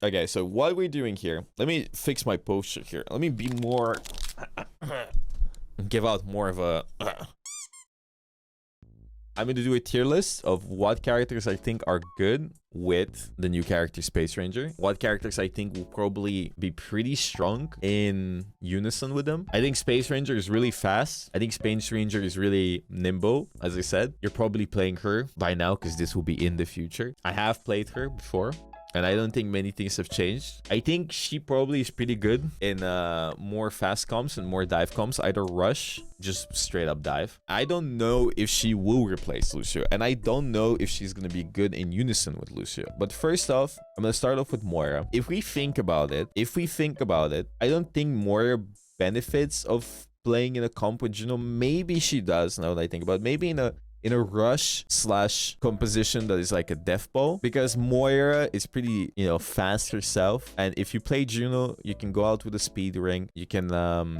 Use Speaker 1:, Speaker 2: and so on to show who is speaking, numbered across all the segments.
Speaker 1: Okay, so what we're doing here, let me fix my posture here. Let me be more, give out more of a, I'm going to do a tier list of what characters I think are good with the new character Space Ranger. What characters I think will probably be pretty strong in unison with them. I think Space Ranger is really fast. I think Space Ranger is really nimble. As I said, you're probably playing her by now because this will be in the future. I have played her before, and I don't think many things have changed. I think she probably is pretty good in more fast comps and more dive comps. Either rush, just straight up dive. I don't know if she will replace Lucio, and I don't know if she's going to be good in unison with Lucio. But first off, I'm going to start off with Moira. If we think about it, I don't think Moira benefits of playing in a comp with Juno. Maybe she does, now that I think about it. Maybe in a rush slash composition that is like a death ball, because Moira is pretty, fast herself. And if you play Juno, you can go out with a speed ring, you can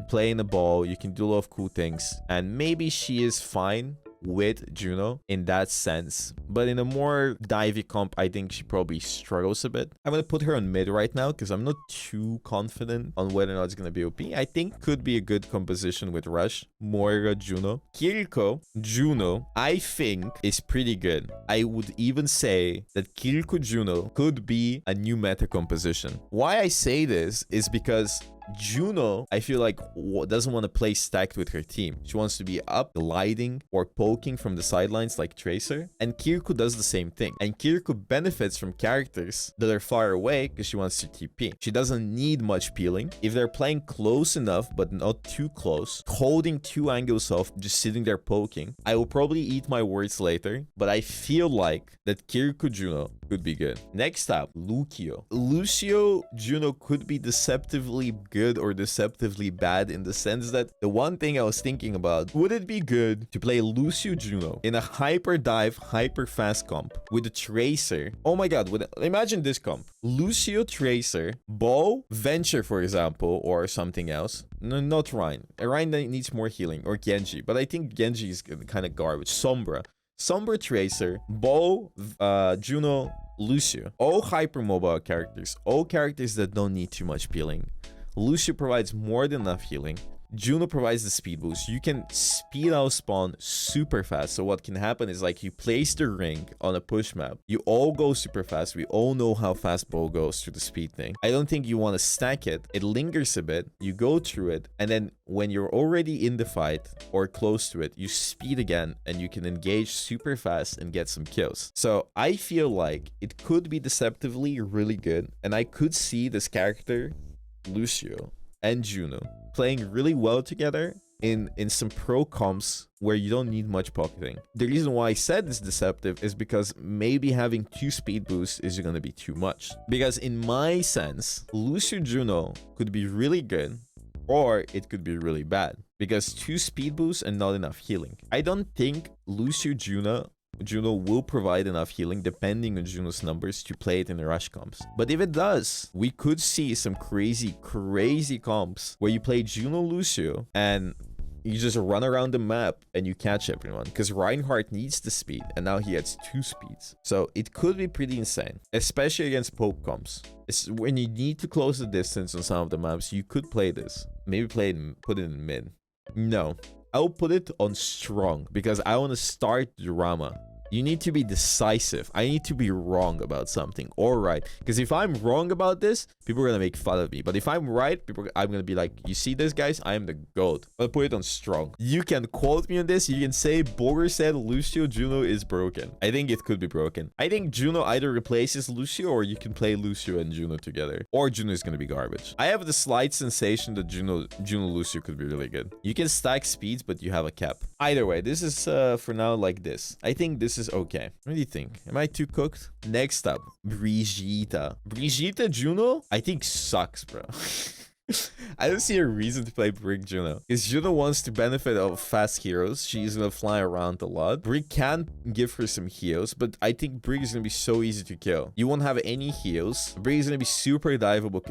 Speaker 1: play in a ball, you can do a lot of cool things. And maybe she is fine with Juno in that sense, but in a more divey comp, I think she probably struggles a bit. I'm gonna put her on mid right now because I'm not too confident on whether or not it's gonna be OP. I think could be a good composition with Rush, Moira, Juno. Kiriko, Juno, I think is pretty good. I would even say that Kiriko Juno could be a new meta composition. Why I say this is because Juno, I feel like, doesn't want to play stacked with her team. She wants to be up, gliding, or poking from the sidelines like Tracer. And Kiriko does the same thing. And Kiriko benefits from characters that are far away because she wants to TP. She doesn't need much peeling. If they're playing close enough, but not too close, holding 2 angles off, just sitting there poking, I will probably eat my words later, but I feel like that Kiriko Juno could be good. Next up, Lucio. Lucio Juno could be deceptively good or deceptively bad, in the sense that the one thing I was thinking about, would it be good to play Lucio Juno in a hyper dive, hyper fast comp with a Tracer? Oh my god, imagine this comp. Lucio, Tracer, Bow, Venture, for example, or something else. No, not Ryan. Ryan needs more healing, or Genji, but I think Genji is kind of garbage. Sombra, Tracer, Bow, Juno, Lucio. All hypermobile characters. All characters that don't need too much peeling. Lucio provides more than enough healing. Juno provides the speed boost. You can speed out spawn super fast. So what can happen is, like, you place the ring on a push map. You all go super fast. We all know how fast Bow goes through the speed thing. I don't think you want to stack it. It lingers a bit. You go through it. And then when you're already in the fight or close to it, you speed again and you can engage super fast and get some kills. So I feel like it could be deceptively really good. And I could see this character, Lucio and Juno, playing really well together in some pro comps where you don't need much pocketing. The reason why I said it's deceptive is because maybe having 2 speed boosts is going to be too much. Because in my sense, Lucio Juno could be really good, or it could be really bad, because 2 speed boosts and not enough healing. I don't think Lucio Juno will provide enough healing, depending on Juno's numbers, to play it in the rush comps. But if it does, we could see some crazy comps where you play Juno Lucio and you just run around the map and you catch everyone, because Reinhardt needs the speed and now he has 2 speeds. So it could be pretty insane, especially against poke comps. It's when you need to close the distance on some of the maps, you could play this. Maybe put it in mid. No, I'll put it on strong because I want to start drama. You need to be decisive. I need to be wrong about something or right. Because if I'm wrong about this, people are going to make fun of me. But if I'm right, I'm going to be like, you see this, guys? I am the GOAT. I'll put it on strong. You can quote me on this. You can say, Boger said Lucio Juno is broken. I think it could be broken. I think Juno either replaces Lucio, or you can play Lucio and Juno together. Or Juno is going to be garbage. I have the slight sensation that Juno Lucio could be really good. You can stack speeds, but you have a cap. Either way, this is for now like this. I think this is okay. What do you think? Am I too cooked? Next up, Briggite. Briggite Juno, I think sucks, bro. I don't see a reason to play Brig Juno. Because Juno wants to benefit of fast heroes. She's gonna fly around a lot. Brig can give her some heals, but I think Brig is gonna be so easy to kill. You won't have any heals. Brig is gonna be super diveable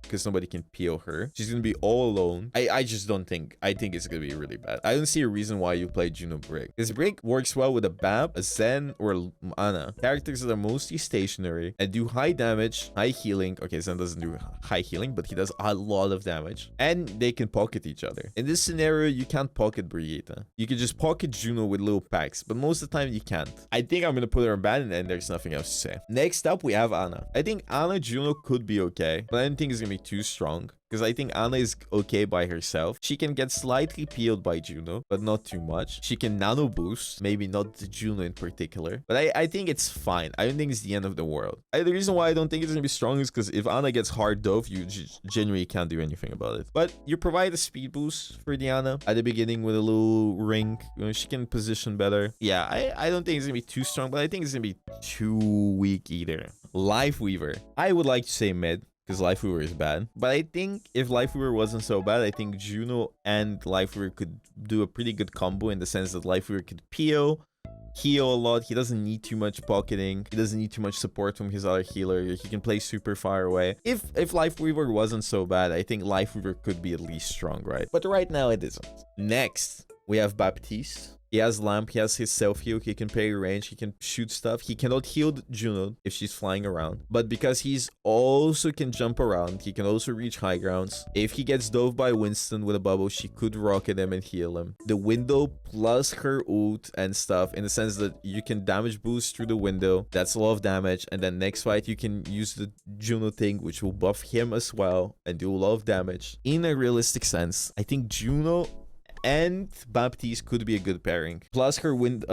Speaker 1: because nobody can peel her. She's gonna be all alone. I just don't think. I think it's gonna be really bad. I don't see a reason why you play Juno Brig. Because Brig works well with a Bab, a Zen, or Ana. Characters that are mostly stationary and do high damage, high healing. Okay, Zen doesn't do high healing, but he does a lot of damage. And they can pocket each other. In this scenario, you can't pocket Briggite. You can just pocket Juno with little packs, but most of the time you can't. I think I'm gonna put her in ban and there's nothing else to say. Next up, we have Ana. I think Ana Juno could be okay, but I don't think it's gonna be too strong. Because I think Ana is okay by herself. She can get slightly peeled by Juno, but not too much. She can nano boost, maybe not the Juno in particular. But I think it's fine. I don't think it's the end of the world. The reason why I don't think it's going to be strong is because if Ana gets hard dove, you genuinely can't do anything about it. But you provide a speed boost for Diana at the beginning with a little ring. You know, she can position better. Yeah, I don't think it's going to be too strong, but I think it's going to be too weak either. Lifeweaver. I would like to say mid, because Lifeweaver is bad. But I think if Lifeweaver wasn't so bad, I think Juno and Lifeweaver could do a pretty good combo in the sense that Lifeweaver could heal a lot. He doesn't need too much pocketing. He doesn't need too much support from his other healer. He can play super far away. If Lifeweaver wasn't so bad, I think Lifeweaver could be at least strong, right? But right now it isn't. Next, we have Baptiste. He has Lamp, he has his self-heal, he can play range, he can shoot stuff. He cannot heal Juno if she's flying around. But because he's also can jump around, he can also reach high grounds. If he gets dove by Winston with a bubble, she could rocket him and heal him. The window plus her ult and stuff, in the sense that you can damage boost through the window. That's a lot of damage. And then next fight, you can use the Juno thing, which will buff him as well and do a lot of damage. In a realistic sense, I think Juno and Baptiste could be a good pairing. Plus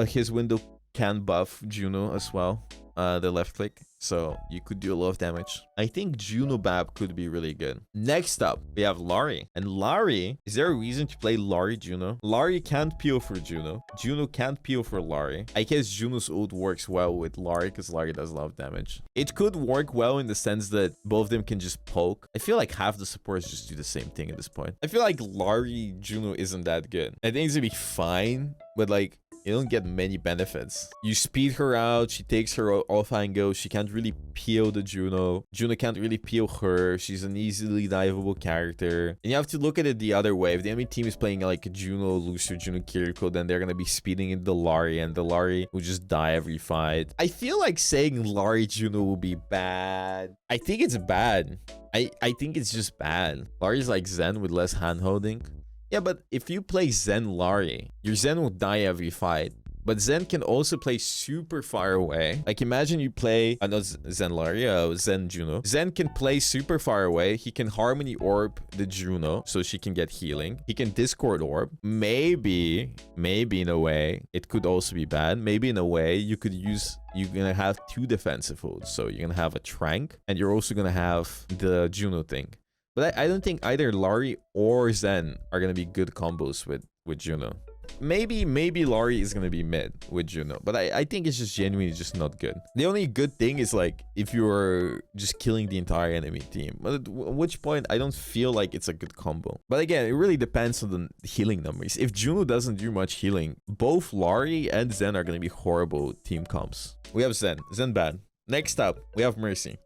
Speaker 1: his window can buff Juno as well, the left click. So you could do a lot of damage. I think Juno Bab could be really good. Next up, we have Illari. And Illari, is there a reason to play Illari Juno? Illari can't peel for Juno. Juno can't peel for Illari. I guess Juno's ult works well with Illari because Illari does a lot of damage. It could work well in the sense that both of them can just poke. I feel like half the supports just do the same thing at this point. I feel like Illari Juno isn't that good. I think it's gonna be fine, but like, you don't get many benefits. You speed her out, she takes her off and go. She can't really peel the Juno. Juno can't really peel her. She's an easily diveable character. And you have to look at it the other way. If the enemy team is playing like a Juno, Lucio, Juno, Kiriko, then they're gonna be speeding in the Illari, and the Illari will just die every fight. I feel like saying Illari Juno will be bad. I think it's bad. I think it's just bad. Illari's like Zen with less hand-holding. Yeah, but if you play Zen Illari, your Zen will die every fight. But Zen can also play super far away. Like, imagine you play, not Zen Illari, Zen Juno. Zen can play super far away. He can Harmony Orb the Juno, so she can get healing. He can Discord Orb. Maybe in a way, it could also be bad. Maybe in a way, you're gonna have two defensive holds. So you're gonna have a Trank, and you're also gonna have the Juno thing. But I don't think either Illari or Zen are going to be good combos with Juno. Maybe Illari is going to be mid with Juno. But I think it's just genuinely just not good. The only good thing is like if you're just killing the entire enemy team. But at which point I don't feel like it's a good combo. But again, it really depends on the healing numbers. If Juno doesn't do much healing, both Illari and Zen are going to be horrible team comps. We have Zen. Zen bad. Next up, we have Mercy.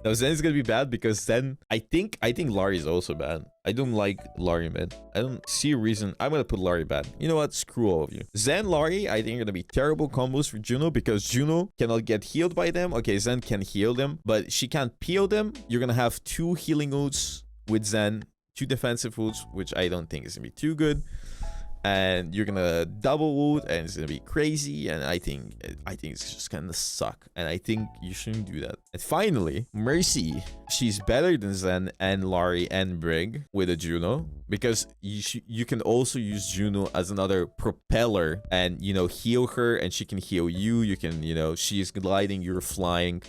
Speaker 1: Now, Zen is going to be bad because Zen, I think Illari is also bad. I don't like Illari mid. I don't see a reason. I'm going to put Illari bad. You know what? Screw all of you. Zen, Illari, I think are going to be terrible combos for Juno because Juno cannot get healed by them. Okay, Zen can heal them, but she can't peel them. You're going to have two healing ults with Zen, two defensive ults, which I don't think is going to be too good. And you're gonna double ult and it's gonna be crazy, and I think it's just gonna suck, and I think you shouldn't do that. And finally, Mercy. She's better than Zen and Illari and Brig with a Juno because you can also use Juno as another propeller and, you know, heal her and she can heal you. You can, you know, she's gliding, you're flying.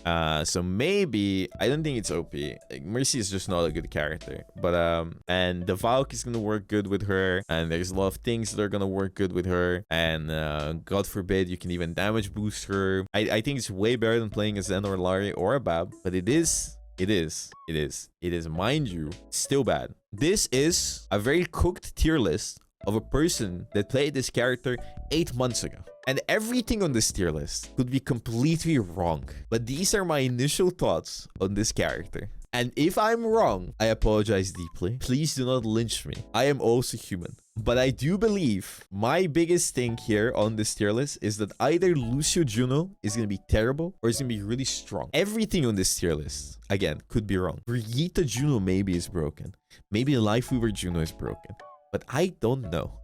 Speaker 1: So maybe, I don't think it's OP. Like, Mercy is just not a good character. But, and the Valk is gonna work good with her, and there's a lot of things that are gonna work good with her, and God forbid you can even damage boost her. I think it's way better than playing a Zen or Illari or a Bab, but it is It is. It is. It is, mind you, still bad. This is a very cooked tier list of a person that played this character 8 months ago. And everything on this tier list could be completely wrong. But these are my initial thoughts on this character. And if I'm wrong, I apologize deeply. Please do not lynch me. I am also human. But I do believe my biggest thing here on this tier list is that either Lucio Juno is going to be terrible or it's going to be really strong. Everything on this tier list, again, could be wrong. Briggite Juno maybe is broken. Maybe Lifeweaver Juno is broken. But I don't know.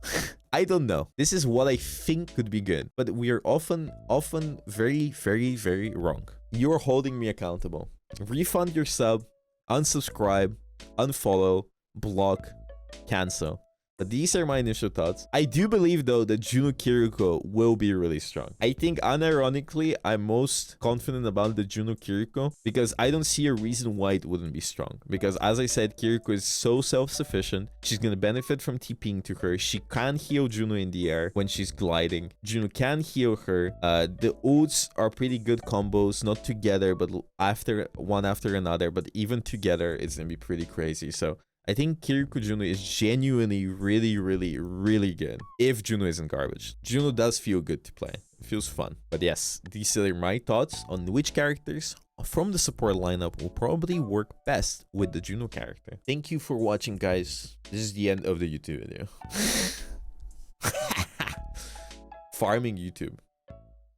Speaker 1: I don't know. This is what I think could be good. But we are often very, very, very wrong. You're holding me accountable. Refund your sub, unsubscribe, unfollow, block, cancel. But these are my initial thoughts. I do believe, though, that Juno Kiriko will be really strong. I think, unironically, I'm most confident about the Juno Kiriko because I don't see a reason why it wouldn't be strong. Because, as I said, Kiriko is so self-sufficient. She's going to benefit from TPing to her. She can heal Juno in the air when she's gliding. Juno can heal her. The ults are pretty good combos, not together, but one after another. But even together, it's going to be pretty crazy. So I think Kiriko Juno is genuinely really, really, really good if Juno isn't garbage. Juno does feel good to play. It feels fun. But yes, these are my thoughts on which characters from the support lineup will probably work best with the Juno character. Thank you for watching, guys. This is the end of the YouTube video. Farming YouTube.